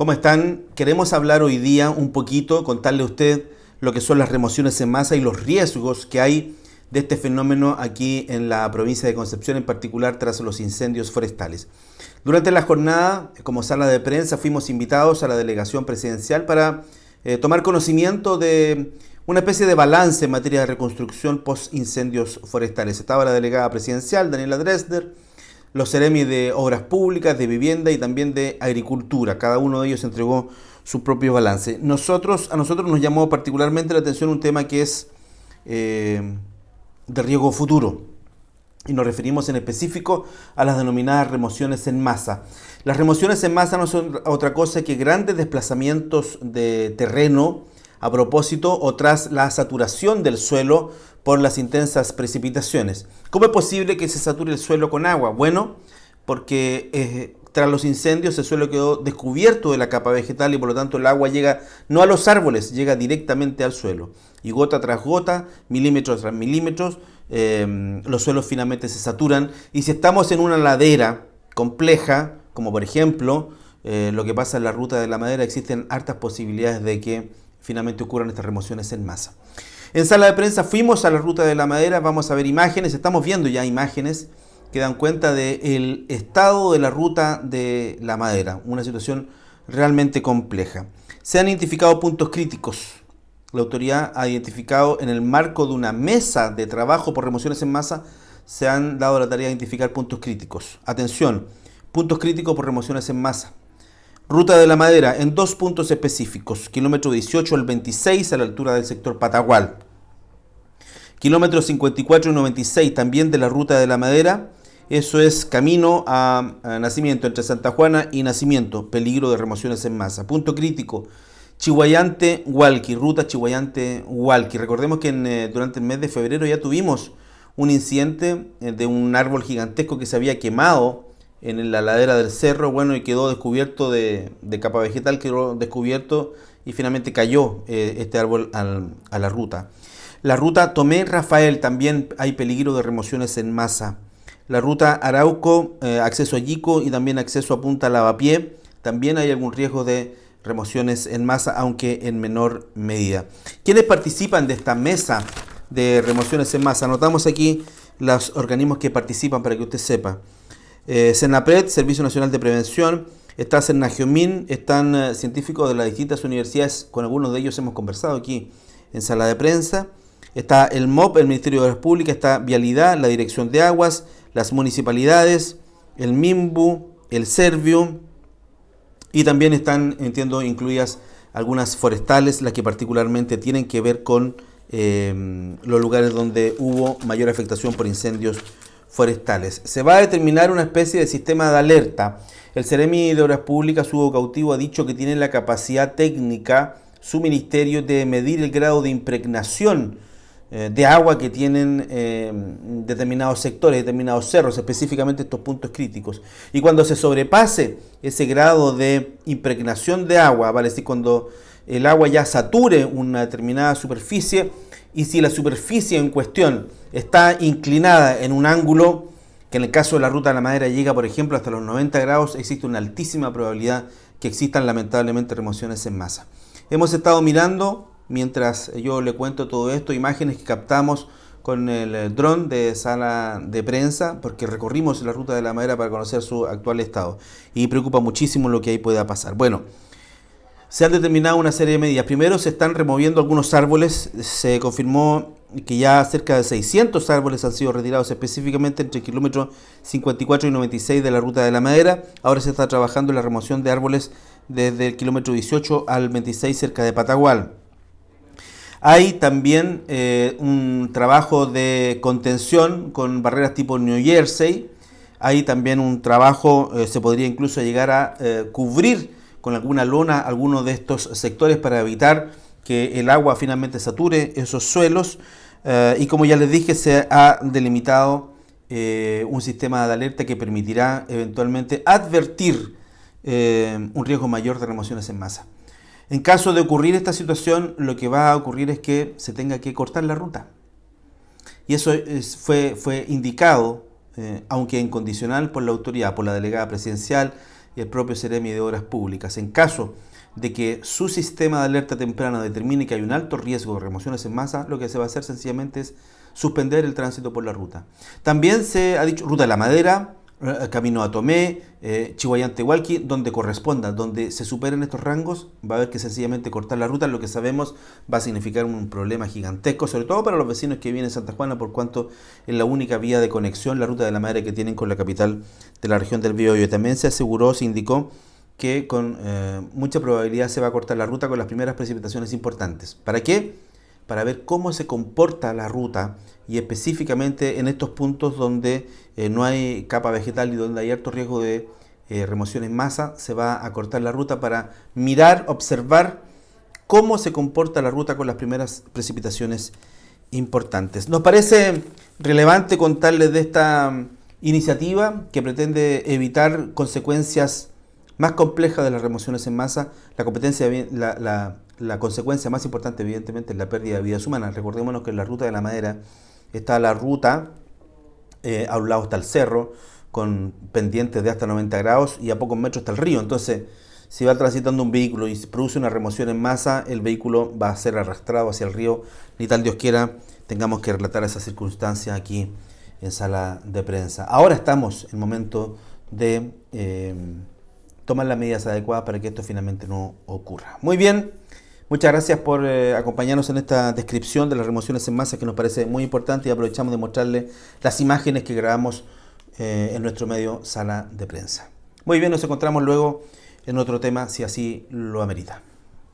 ¿Cómo están? Queremos hablar hoy día un poquito, contarle a usted lo que son las remociones en masa y los riesgos que hay de este fenómeno aquí en la provincia de Concepción, en particular tras los incendios forestales. Durante la jornada, como sala de prensa, fuimos invitados a la delegación presidencial para tomar conocimiento de una especie de balance en materia de reconstrucción post-incendios forestales. Estaba la delegada presidencial, Daniela Dresder, los seremis de Obras Públicas, de Vivienda y también de Agricultura. Cada uno de ellos entregó su propio balance. A nosotros nos llamó particularmente la atención un tema que es de riesgo futuro. Y nos referimos en específico a las denominadas remociones en masa. Las remociones en masa no son otra cosa que grandes desplazamientos de terreno a propósito o tras la saturación del suelo por las intensas precipitaciones. ¿Cómo es posible que se sature el suelo con agua? Bueno, porque tras los incendios el suelo quedó descubierto de la capa vegetal y por lo tanto el agua llega no a los árboles, llega directamente al suelo. Y gota tras gota, milímetros tras milímetros, los suelos finalmente se saturan. Y si estamos en una ladera compleja, como por ejemplo lo que pasa en la Ruta de la Madera, existen hartas posibilidades de que finalmente ocurran estas remociones en masa. En sala de prensa fuimos a la Ruta de la Madera, vamos a ver imágenes, estamos viendo ya imágenes que dan cuenta del estado de la Ruta de la Madera, una situación realmente compleja. Se han identificado puntos críticos. La autoridad ha identificado en el marco de una mesa de trabajo por remociones en masa, se han dado la tarea de identificar puntos críticos. Atención, puntos críticos por remociones en masa. Ruta de la Madera en dos puntos específicos, kilómetro 18 al 26 a la altura del sector Patagual. Kilómetros 54 y 96 también de la Ruta de la Madera, eso es camino a Nacimiento, entre Santa Juana y Nacimiento, peligro de remociones en masa. Punto crítico, Chihuayante-Hualqui, ruta Chihuayante-Hualqui. Recordemos que durante el mes de febrero ya tuvimos un incidente de un árbol gigantesco que se había quemado en la ladera del cerro, bueno, y quedó descubierto de capa vegetal, quedó descubierto y finalmente cayó este árbol a la ruta. La ruta Tomé-Rafael también hay peligro de remociones en masa. La ruta Arauco, acceso a Yico y también acceso a Punta Lavapié, también hay algún riesgo de remociones en masa, aunque en menor medida. ¿Quiénes participan de esta mesa de remociones en masa? Anotamos aquí los organismos que participan para que usted sepa. Senapred, Servicio Nacional de Prevención, está Senagiomin, están científicos de las distintas universidades, con algunos de ellos hemos conversado aquí en sala de prensa, está el MOP, el Ministerio de Obras Públicas, está Vialidad, la Dirección de Aguas, las municipalidades, el MIMBU, el Servio, y también están, entiendo, incluidas algunas forestales, las que particularmente tienen que ver con los lugares donde hubo mayor afectación por incendios forestales. Se va a determinar una especie de sistema de alerta. El Ceremi de Obras Públicas, Hugo Cautivo, ha dicho que tiene la capacidad técnica, su ministerio, de medir el grado de impregnación de agua que tienen determinados sectores, determinados cerros, específicamente estos puntos críticos. Y cuando se sobrepase ese grado de impregnación de agua, vale decir, cuando el agua ya sature una determinada superficie, y si la superficie en cuestión está inclinada en un ángulo, que en el caso de la Ruta de la Madera llega, por ejemplo, hasta los 90 grados, existe una altísima probabilidad que existan lamentablemente remociones en masa. Hemos estado mirando, mientras yo le cuento todo esto, imágenes que captamos con el dron de sala de prensa, porque recorrimos la Ruta de la Madera para conocer su actual estado. Y preocupa muchísimo lo que ahí pueda pasar. Bueno, se han determinado una serie de medidas. Primero, se están removiendo algunos árboles. Se confirmó que ya cerca de 600 árboles han sido retirados, específicamente entre el kilómetro 54 y 96 de la Ruta de la Madera. Ahora se está trabajando en la remoción de árboles desde el kilómetro 18 al 26 cerca de Patagual. Hay también un trabajo de contención con barreras tipo New Jersey. Hay también un trabajo, se podría incluso llegar a cubrir con alguna lona algunos de estos sectores para evitar que el agua finalmente sature esos suelos. Y como ya les dije, se ha delimitado un sistema de alerta que permitirá eventualmente advertir un riesgo mayor de remociones en masa. En caso de ocurrir esta situación, lo que va a ocurrir es que se tenga que cortar la ruta. Y eso fue indicado, aunque incondicional, por la autoridad, por la delegada presidencial, y el propio Seremi de Obras Públicas. En caso de que su sistema de alerta temprana determine que hay un alto riesgo de remociones en masa, lo que se va a hacer sencillamente es suspender el tránsito por la ruta. También se ha dicho ruta de la Madera, camino a Tomé, Chihuayante-Hualqui, donde corresponda, donde se superen estos rangos, va a haber que sencillamente cortar la ruta, lo que sabemos va a significar un problema gigantesco, sobre todo para los vecinos que viven en Santa Juana, por cuanto es la única vía de conexión, la ruta de la Madera, que tienen con la capital de la región del Biobío. También se aseguró, se indicó que con mucha probabilidad se va a cortar la ruta con las primeras precipitaciones importantes. ¿Para qué? Para ver cómo se comporta la ruta y específicamente en estos puntos donde no hay capa vegetal y donde hay alto riesgo de remoción en masa, se va a cortar la ruta para mirar, observar cómo se comporta la ruta con las primeras precipitaciones importantes. Nos parece relevante contarles de esta iniciativa que pretende evitar consecuencias más complejas de las remociones en masa. La consecuencia más importante, evidentemente, es la pérdida de vidas humanas. Recordémonos que en la ruta de la Madera está la ruta, a un lado está el cerro, con pendientes de hasta 90 grados, y a pocos metros está el río. Entonces, si va transitando un vehículo y se produce una remoción en masa, el vehículo va a ser arrastrado hacia el río. Ni tal Dios quiera tengamos que relatar esa circunstancia aquí en sala de prensa. Ahora estamos en el momento de tomar las medidas adecuadas para que esto finalmente no ocurra. Muy bien, muchas gracias por acompañarnos en esta descripción de las remociones en masa, que nos parece muy importante, y aprovechamos de mostrarles las imágenes que grabamos en nuestro medio Sala de Prensa. Muy bien, nos encontramos luego en otro tema, si así lo amerita.